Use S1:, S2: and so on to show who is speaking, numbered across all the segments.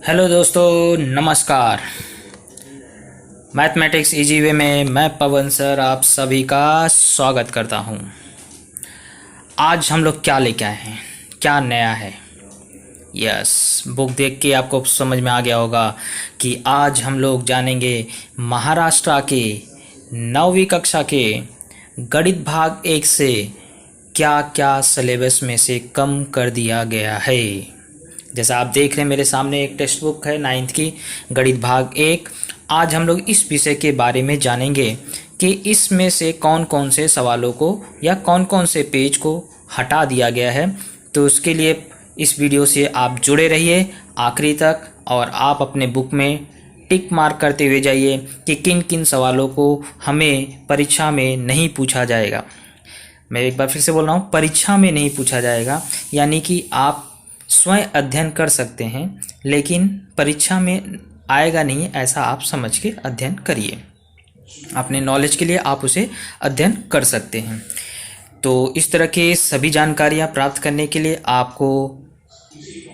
S1: Hello दोस्तों, नमस्कार। Mathematics easy way में मैं पवन सर आप सभी का स्वागत करता हूं। आज हम लोग क्या लेके आए हैं, क्या नया है। यस, बुक देख के आपको समझ में आ गया होगा कि आज हम लोग जानेंगे महाराष्ट्र के 9वीं कक्षा के गणित भाग 1 से क्या क्या सिलेबस में से कम कर दिया गया है। जैसा आप देख रहे हैं मेरे सामने एक टेक्स्ट बुक है 9th की, गणित भाग 1। आज हम लोग इस विषय के बारे में जानेंगे कि इसमें से कौन कौन से सवालों को या कौन कौन से पेज को हटा दिया गया है। तो उसके लिए इस वीडियो से आप जुड़े रहिए आखिरी तक और आप अपने बुक में टिक मार्क करते हुए जाइए कि किन किन सवालों को हमें परीक्षा में नहीं पूछा जाएगा। मैं एक बार फिर से बोल रहा हूँ, परीक्षा में नहीं पूछा जाएगा, यानी कि आप स्वयं अध्ययन कर सकते हैं लेकिन परीक्षा में आएगा नहीं, ऐसा आप समझ के अध्ययन करिए। अपने नॉलेज के लिए आप उसे अध्ययन कर सकते हैं। तो इस तरह के सभी जानकारियाँ प्राप्त करने के लिए आपको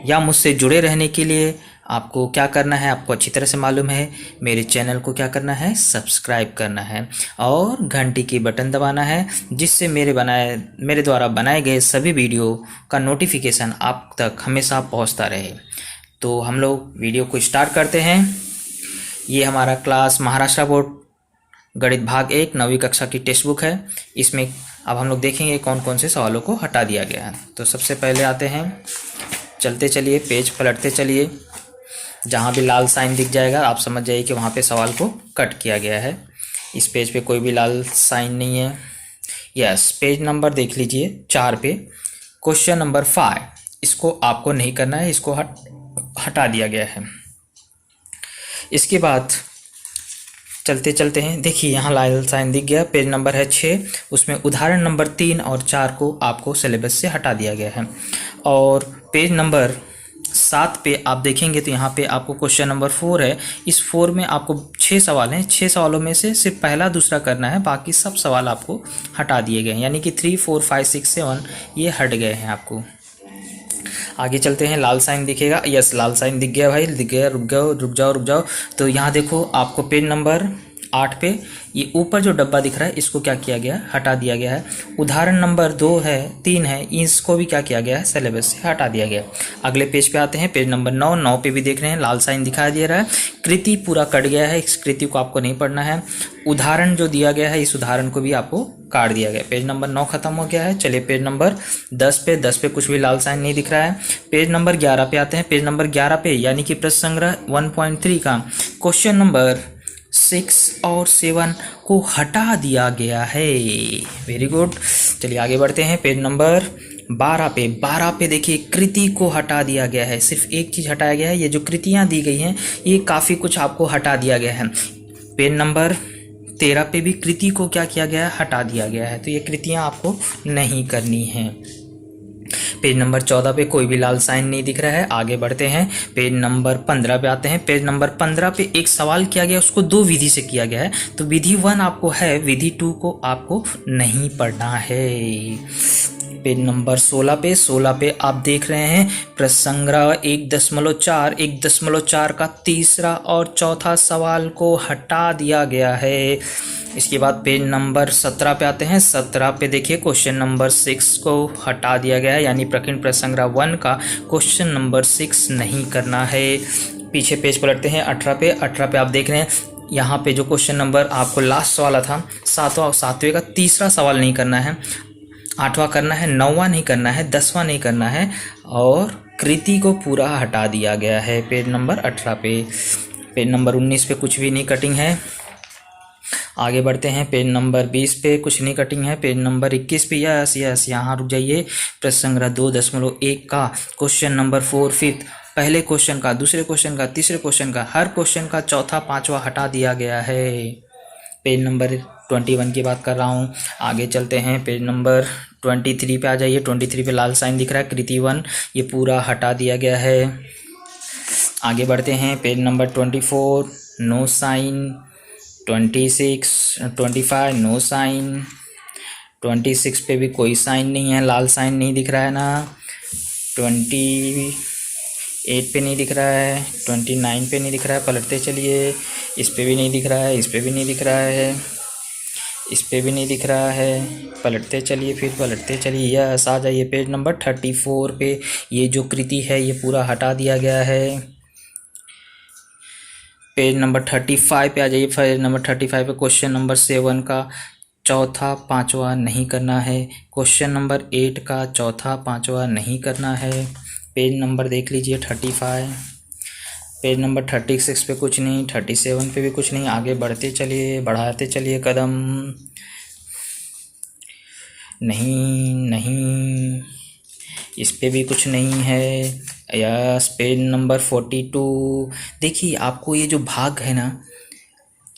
S1: या मुझसे जुड़े रहने के लिए आपको क्या करना है, आपको अच्छी तरह से मालूम है। मेरे चैनल को क्या करना है, सब्सक्राइब करना है और घंटी की बटन दबाना है, जिससे मेरे द्वारा बनाए गए सभी वीडियो का नोटिफिकेशन आप तक हमेशा पहुंचता रहे। तो हम लोग वीडियो को स्टार्ट करते हैं। ये हमारा क्लास महाराष्ट्र बोर्ड गणित भाग 1 9वीं कक्षा की टेक्स्ट बुक है। इसमें अब हम लोग देखेंगे कौन कौन से सवालों को हटा दिया गया है। तो सबसे पहले आते हैं, चलते चलिए, पेज पलटते चलिए। जहाँ भी लाल साइन दिख जाएगा आप समझ जाइए कि वहाँ पे सवाल को कट किया गया है। इस पेज पे कोई भी लाल साइन नहीं है। यस, पेज नंबर देख लीजिए 4 पे क्वेश्चन नंबर 5, इसको आपको नहीं करना है, इसको हटा दिया गया है। इसके बाद चलते चलते हैं, देखिए यहाँ लाल साइन दिख गया, पेज नंबर है 6, उसमें उदाहरण नंबर 3 और 4 को आपको सिलेबस से हटा दिया गया है। और पेज नंबर 7 पे आप देखेंगे तो यहाँ पे आपको क्वेश्चन नंबर 4 है। इस 4 में आपको 6 सवाल हैं, 6 सवालों में से सिर्फ पहला दूसरा करना है, बाकी सब सवाल आपको हटा दिए गए हैं, यानी कि 3 4 5 6 7 ये हट गए हैं आपको। आगे चलते हैं, लाल साइन दिखेगा, यस लाल साइन दिख गया भाई, दिख गया, रुक जाओ। तो यहाँ देखो आपको पेज नंबर 8 पे ये ऊपर जो डब्बा दिख रहा है इसको क्या किया गया है, हटा दिया गया है। उदाहरण नंबर 2 है, 3 है, इसको भी क्या किया गया है, सिलेबस से हटा दिया गया। अगले पेज पे आते हैं, पेज नंबर 9 पे भी देख रहे हैं लाल साइन दिखाई दे रहा है, कृति पूरा कट गया है, इस कृति को आपको नहीं पढ़ना है। उदाहरण जो दिया गया है इस उदाहरण को भी आपको काट दिया गया। पेज नंबर 9 खत्म हो गया है। चलिए पेज नंबर 10 पे कुछ भी लाल साइन नहीं दिख रहा है। पेज नंबर 11 पे आते हैं, पेज नंबर 11 पे यानी कि प्रश्न संग्रह 1.3 का क्वेश्चन नंबर 6 और 7 को हटा दिया गया है। Very good. चलिए आगे बढ़ते हैं, पेज नंबर 12 पे देखिए कृति को हटा दिया गया है। सिर्फ एक चीज़ हटाया गया है, ये जो कृतियाँ दी गई हैं ये काफ़ी कुछ आपको हटा दिया गया है। पेज नंबर 13 पे भी कृति को क्या किया गया है, हटा दिया गया है। तो ये कृतियाँ आपको नहीं करनी हैं। पेज नंबर 14 पे कोई भी लाल साइन नहीं दिख रहा है। आगे बढ़ते हैं, पेज नंबर 15 पे आते हैं। पेज नंबर 15 पे एक सवाल किया गया, उसको 2 विधि से किया गया है। तो विधि 1 आपको है, विधि 2 को आपको नहीं पढ़ना है। पेज नंबर 16 पे आप देख रहे हैं प्रश्न संग्रह 1.4 का तीसरा और चौथा सवाल को हटा दिया गया है। इसके बाद पेज नंबर 17 पे आते हैं। 17 पे देखिए क्वेश्चन नंबर 6 को हटा दिया गया है, यानी प्रकीर्ण प्रश्न संग्रह 1 का क्वेश्चन नंबर 6 नहीं करना है। पीछे पेज पलटते हैं 18 पे आप देख रहे हैं यहाँ पे जो क्वेश्चन नंबर आपको लास्ट वाला था 7वें का तीसरा सवाल नहीं करना है, 8वां करना है, 9वां नहीं करना है, 10वां नहीं करना है और कृति को पूरा हटा दिया गया है। पेज नंबर 18 पे। पेज नंबर 19 पे कुछ भी नहीं कटिंग है। आगे बढ़ते हैं, पेज नंबर 20 पे कुछ नहीं कटिंग है। पेज नंबर 21 पे यस यहाँ रुक जाइए, प्रश्न संग्रह 2.1 का क्वेश्चन नंबर 4 फिफ्थ, पहले क्वेश्चन का, दूसरे क्वेश्चन का, तीसरे क्वेश्चन का, हर क्वेश्चन का चौथा पांचवा हटा दिया गया है। पेज नंबर 21 की बात कर रहा हूँ। आगे चलते हैं, पेज नंबर 23 पे आ जाइए। 23 पे लाल साइन दिख रहा है, कृति 1 ये पूरा हटा दिया गया है। आगे बढ़ते हैं, page number 24 no sign, 26 25 no sign, 26 पे भी कोई साइन नहीं है, लाल साइन नहीं दिख रहा है ना। 20 8 पे नहीं दिख रहा है, 29 पे नहीं दिख रहा है, पलटते चलिए। इस पे भी नहीं दिख रहा है, इस पे भी नहीं दिख रहा है, इस पे भी नहीं दिख रहा है, पलटते चलिए, फिर पलटते चलिए। यस, आ जाइए पेज नंबर 34 पे। ये जो कृति है ये पूरा हटा दिया गया है। पेज नंबर 35 पे आ जाइए। पेज नंबर 35 पे क्वेश्चन नंबर 7 का चौथा पांचवा नहीं करना है। क्वेश्चन नंबर 8 का चौथा पांचवा नहीं करना है। पेज नंबर देख लीजिए 35। पेज नंबर 36 पे कुछ नहीं, 37 पे भी कुछ नहीं। आगे बढ़ते चलिए, बढ़ाते चलिए कदम। नहीं नहीं, इस पे भी कुछ नहीं है। Yes, page number 42। देखिए आपको ये जो भाग है ना,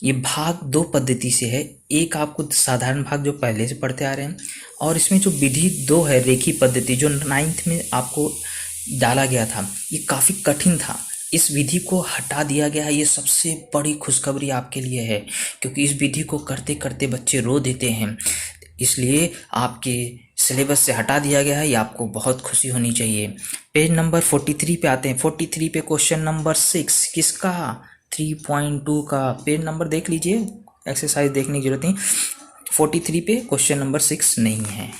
S1: ये भाग दो पद्धति से है। एक आपको साधारण भाग जो पहले से पढ़ते आ रहे हैं, और इसमें जो विधि दो है रेखी पद्धति, जो 9th में आपको डाला गया था, ये काफ़ी कठिन था। इस विधि को हटा दिया गया है। ये सबसे बड़ी खुशखबरी आपके लिए है, क्योंकि इस विधि को करते करते बच्चे रो देते हैं, इसलिए आपके सिलेबस से हटा दिया गया है। ये आपको बहुत खुशी होनी चाहिए। पेज नंबर 43 पे आते हैं। 43 पे क्वेश्चन नंबर 6 किसका, 3.2 का। पेज नंबर देख लीजिए, एक्सरसाइज देखने की जरूरत नहीं। 43 पे क्वेश्चन नंबर 6 नहीं है।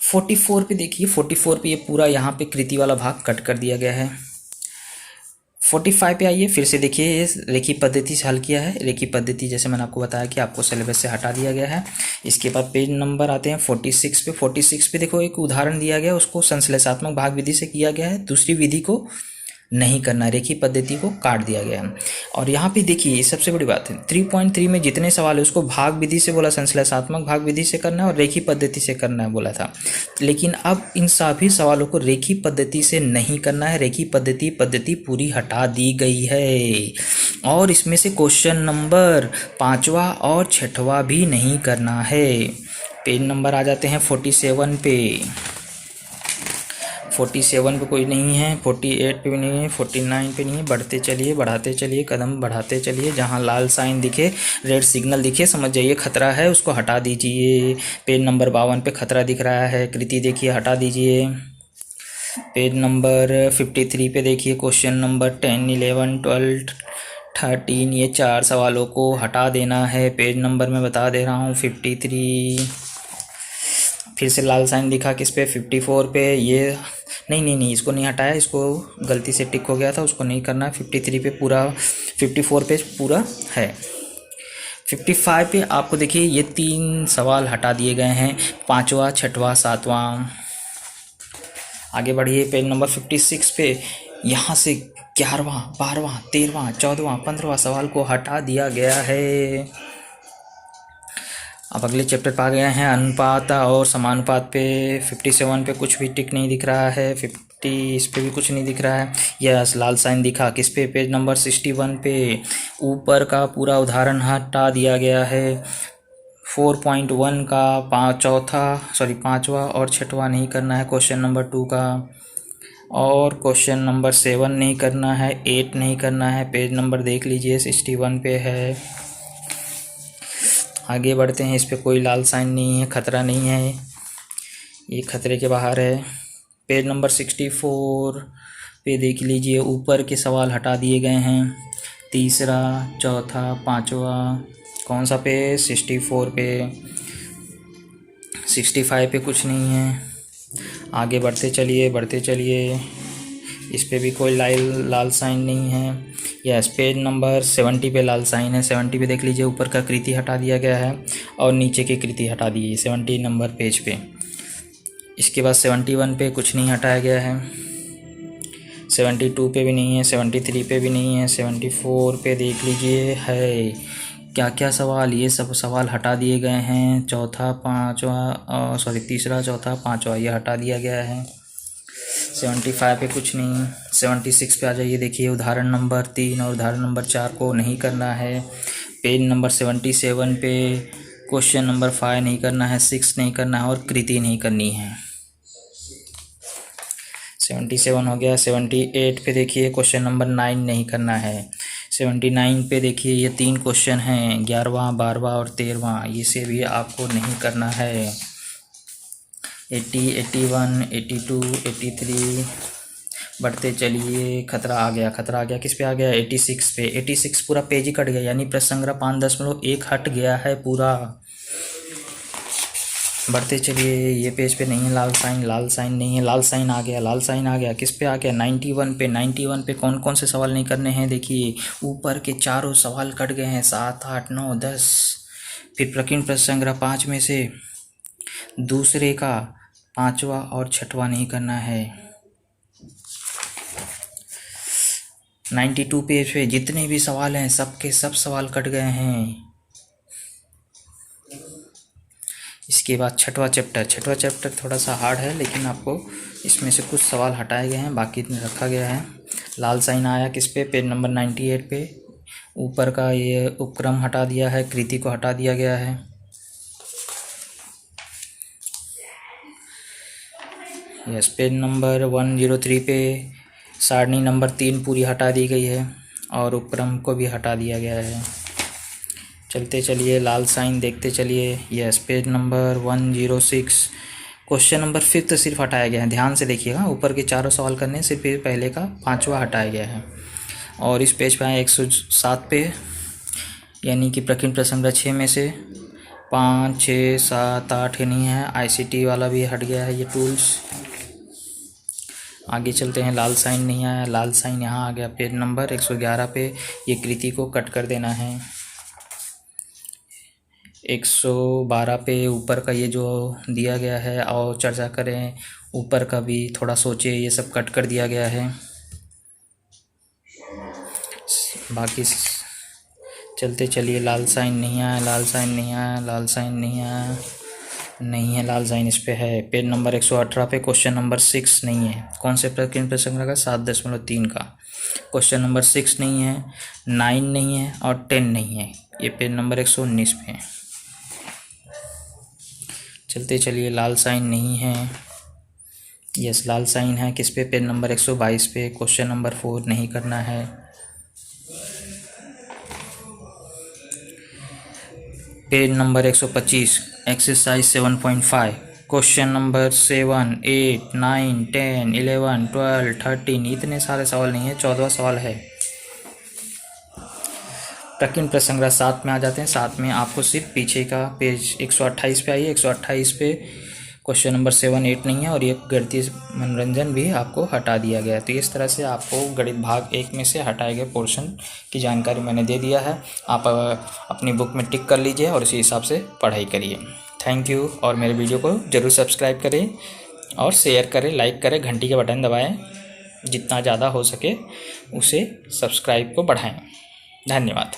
S1: 44 पे देखिए, 44 पे ये पूरा यहाँ पे कृति वाला भाग कट कर दिया गया है। 45 पे आइए, फिर से देखिए ये रेखी पद्धति से हल किया है। रेखी पद्धति जैसे मैंने आपको बताया कि आपको सिलेबस से हटा दिया गया है। इसके बाद पेज नंबर आते हैं 46 पे। 46 पे देखो एक उदाहरण दिया गया, उसको संश्लेषात्मक भाग विधि से किया गया है। दूसरी विधि को नहीं करना, रेखी पद्धति को काट दिया गया है। और यहाँ पे देखिए सबसे बड़ी बात है, 3.3 में जितने सवाल है उसको भाग विधि से बोला, संश्लेषात्मक भाग विधि से करना है और रेखी पद्धति से करना है बोला था। लेकिन अब इन सभी सवालों को रेखी पद्धति से नहीं करना है। रेखी पद्धति पूरी हटा दी गई है, और इसमें से क्वेश्चन नंबर 5वां और 6वां भी नहीं करना है। पेज नंबर आ जाते हैं 47 पे। 47 पे कोई नहीं है, 48 पे भी नहीं है, 49 पे नहीं है। बढ़ते चलिए, बढ़ाते चलिए, कदम बढ़ाते चलिए। जहाँ लाल साइन दिखे, रेड सिग्नल दिखे, समझ जाइए खतरा है, उसको हटा दीजिए। पेज नंबर 52 पे खतरा दिख रहा है, कृति देखिए, हटा दीजिए। पेज नंबर 53 पे देखिए क्वेश्चन नंबर 10, 11, 12, 13, ये 4 सवालों को हटा देना है। पेज नंबर मैं बता दे रहा हूँ 53। फिर से लाल साइन दिखा किस पे, 54 पे। ये नहीं, इसको नहीं हटाया, इसको गलती से टिक हो गया था, उसको नहीं करना है। 53 पे पूरा, 54 पे पूरा है। 55 पे आपको देखिए ये 3 सवाल हटा दिए गए हैं, 5वां, 6वां, 7वां। आगे बढ़िए पेज नंबर 56 पे, यहाँ से 11वां, 12वां, 13वां, 14वां, 15वां सवाल को हटा दिया गया है। अब अगले चैप्टर पर आ गए हैं, अनुपात और समानुपात पे। 57 पे कुछ भी टिक नहीं दिख रहा है। 50 इस पे भी कुछ नहीं दिख रहा है। यस, लाल साइन दिखा किस पे, पेज नंबर 61 पे। ऊपर का पूरा उदाहरण हटा दिया गया है। 4.1 का 5वां और 6वां नहीं करना है। क्वेश्चन नंबर 2 का, और क्वेश्चन नंबर 7 नहीं करना है, 8 नहीं करना है। पेज नंबर देख लीजिए 61 पे है। आगे बढ़ते हैं, इस पे कोई लाल साइन नहीं है, खतरा नहीं है, ये खतरे के बाहर है। पेज नंबर 64 पे देख लीजिए, ऊपर के सवाल हटा दिए गए हैं, तीसरा, चौथा, पांचवा। कौन सा पे, 64 पे। 65 पे कुछ नहीं है। आगे बढ़ते चलिए, बढ़ते चलिए, इस पे भी कोई लाल साइन नहीं है। यस, पेज नंबर 70 पे लाल साइन है। 70 पे देख लीजिए, ऊपर का कृति हटा दिया गया है और नीचे की कृति हटा दी है 70 नंबर पेज पे। इसके बाद 71 पे कुछ नहीं हटाया गया है, 72 पे भी नहीं है, 73 पे भी नहीं है, 74 पे देख लीजिए है। क्या क्या सवाल, ये सब सवाल हटा दिए गए हैं। तीसरा, चौथा, पाँचवा ये हटा दिया गया है। 75 पे कुछ नहीं। 76 पे आ जाइए, देखिए उदाहरण नंबर 3 और उदाहरण नंबर 4 को नहीं करना है। पेज नंबर 77 पे क्वेश्चन नंबर 5 नहीं करना है, 6 नहीं करना है और कृति नहीं करनी है। 77 हो गया। 78 पे देखिए क्वेश्चन नंबर 9 नहीं करना है। 79 पे देखिए ये 3 क्वेश्चन हैं, 11वां, 12वां और 13वां, ये से भी आपको नहीं करना है। 80, 81, 82, 83, बढ़ते चलिए। खतरा आ गया, खतरा आ गया। किस पे आ गया? 86 पे। 86 पूरा पेज ही कट गया, यानी प्रश्न संग्रह 5.1 हट गया है पूरा। बढ़ते चलिए। ये पेज पे नहीं है लाल साइन, लाल साइन नहीं है, लाल साइन आ गया, लाल साइन आ गया। किस पे आ गया? 91 पे। 91 पे कौन कौन से सवाल नहीं करने हैं? देखिए ऊपर के चारों सवाल कट गए हैं, 7, 8, 9, 10। फिर प्रकीर्ण प्रश्न संग्रह 5 में से दूसरे का 5वां और 6वां नहीं करना है। 92 पेज पे जितने भी सवाल हैं सबके सब सवाल कट गए हैं। इसके बाद छठवां चैप्टर थोड़ा सा हार्ड है, लेकिन आपको इसमें से कुछ सवाल हटाए गए हैं, बाकी रखा गया है। लाल साइन आया किस पे? पेज नंबर 98 पे। ऊपर का ये उपक्रम हटा दिया है, कृति को हटा दिया गया है। यस, पेज नंबर 103 पे सारणी नंबर 3 पूरी हटा दी गई है और उपक्रम को भी हटा दिया गया है। चलते चलिए, लाल साइन देखते चलिए। Yes, page number 106 question number 5 सिर्फ हटाया गया है। ध्यान से देखिएगा, ऊपर के चारों सवाल करने सिर्फ पहले का 5वां हटाया गया है। और इस पेज पे आए 107 पे, यानी कि प्रकीर्ण प्रश्न संग्रह 6 में से 5, 6, 7, 8 नहीं है। ICT वाला भी हट गया है, ये टूल्स। आगे चलते हैं। लाल साइन नहीं आया, लाल साइन यहाँ आ गया पेज नंबर 111 पे। ये कृति को कट कर देना है। 112 पे ऊपर का ये जो दिया गया है और चर्चा करें, ऊपर का भी थोड़ा सोचे, ये सब कट कर दिया गया है। बाकी चलते चलिए। लाल साइन नहीं आया, लाल साइन नहीं आया, लाल साइन नहीं आया, नहीं है लाल साइन। इस पे है पेज नंबर 118 पे क्वेश्चन नंबर 6 नहीं है। कौन से प्रकीर्ण प्रश्न संग्रह का? 7.3 का क्वेश्चन नंबर 6 नहीं है, 9 नहीं है और 10 नहीं है। ये पेज नंबर 119 पे। चलते चलिए। लाल साइन नहीं है। यस, लाल साइन है किस पे? पेज नंबर 122 पे। क्वेश्चन नंबर 4 नहीं करना है। Page number 125 exercise 7.5 question number 7, 8, 9, 10, 11, 12, 13 इतने सारे सवाल नहीं है, 14वां सवाल है। प्रकीर्ण प्रश्न संग्रह 7 में आ जाते हैं। 7 में आपको सिर्फ पीछे का पेज 128 पे आइए। 128 पे क्वेश्चन नंबर 7, 8 नहीं है और ये गणितीय मनोरंजन भी आपको हटा दिया गया है। तो इस तरह से आपको गणित भाग 1 में से हटाए गए पोर्शन की जानकारी मैंने दे दिया है। आप अपनी बुक में टिक कर लीजिए और इसी हिसाब से पढ़ाई करिए। Thank you. और मेरे वीडियो को ज़रूर सब्सक्राइब करें और शेयर करें, लाइक करें, घंटी के बटन दबाएँ। जितना ज़्यादा हो सके उसे सब्सक्राइब को बढ़ाएँ। धन्यवाद।